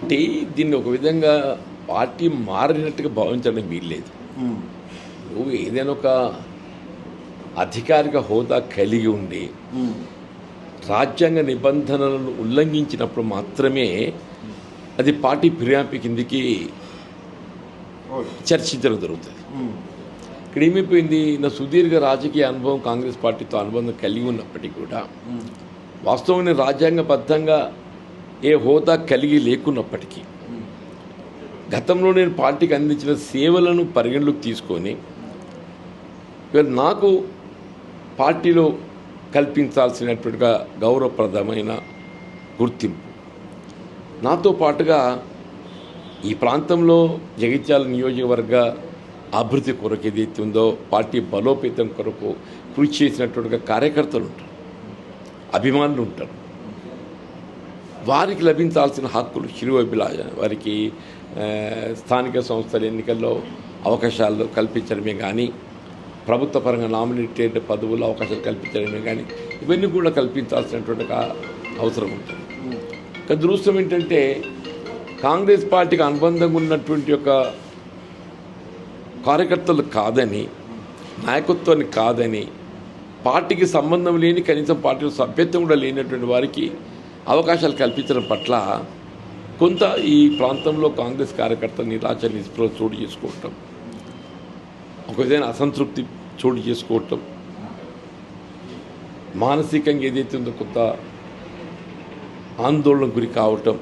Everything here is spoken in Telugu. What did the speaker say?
అంటే దీన్ని ఒక విధంగా పార్టీ మారినట్టుగా భావించడం వీల్లేదు. నువ్వు ఏదైనా ఒక అధికారిక హోదా కలిగి ఉండి రాజ్యాంగ నిబంధనలను ఉల్లంఘించినప్పుడు మాత్రమే అది పార్టీ ఫిర్యాదు కిందికి చర్చించడం జరుగుతుంది. ఇక్కడ ఏమైపోయింది, నా సుదీర్ఘ రాజకీయ అనుభవం కాంగ్రెస్ పార్టీతో అనుబంధం కలిగి ఉన్నప్పటికీ కూడా వాస్తవంగా రాజ్యాంగబద్ధంగా ఏ హోదా కలిగి లేకున్నప్పటికీ గతంలో నేను పార్టీకి అందించిన సేవలను పరిగణలోకి తీసుకొని నాకు పార్టీలో కల్పించాల్సినట్టుగా గౌరవప్రదమైన గుర్తింపు, నాతో పాటుగా ఈ ప్రాంతంలో జగిత్యాల నియోజకవర్గ అభివృద్ధి కొరకు ఏదైతే ఉందో పార్టీ బలోపేతం కొరకు కృషి చేసినట్టుగా కార్యకర్తలు ఉంటారు, అభిమానులు ఉంటారు. వారికి లభించాల్సిన హక్కులు శిరోభిలాష వారికి స్థానిక సంస్థల ఎన్నికల్లో అవకాశాలు కల్పించడమే కానీ, ప్రభుత్వ పరంగా నామినేటెడ్ పదవులు అవకాశాలు కల్పించడమే కానీ ఇవన్నీ కూడా కల్పించాల్సినటువంటి అవసరం ఉంటుంది. కానీ దురదృష్టం ఏంటంటే కాంగ్రెస్ పార్టీకి అనుబంధంగా ఉన్నటువంటి ఒక కార్యకర్తలు కాదని, నాయకత్వాన్ని కాదని, పార్టీకి సంబంధం లేని కనీసం పార్టీలో సభ్యత్వం కూడా లేనటువంటి వారికి అవకాశాలు కల్పించడం పట్ల కొంత ఈ ప్రాంతంలో కాంగ్రెస్ కార్యకర్తలు నిరాశ నిస్పృహ చోటు చేసుకోవటం, ఒక విధమైన అసంతృప్తి చోటు చేసుకోవటం, మానసికంగా ఏదైతే ఉందో కొంత ఆందోళన గురి కావటం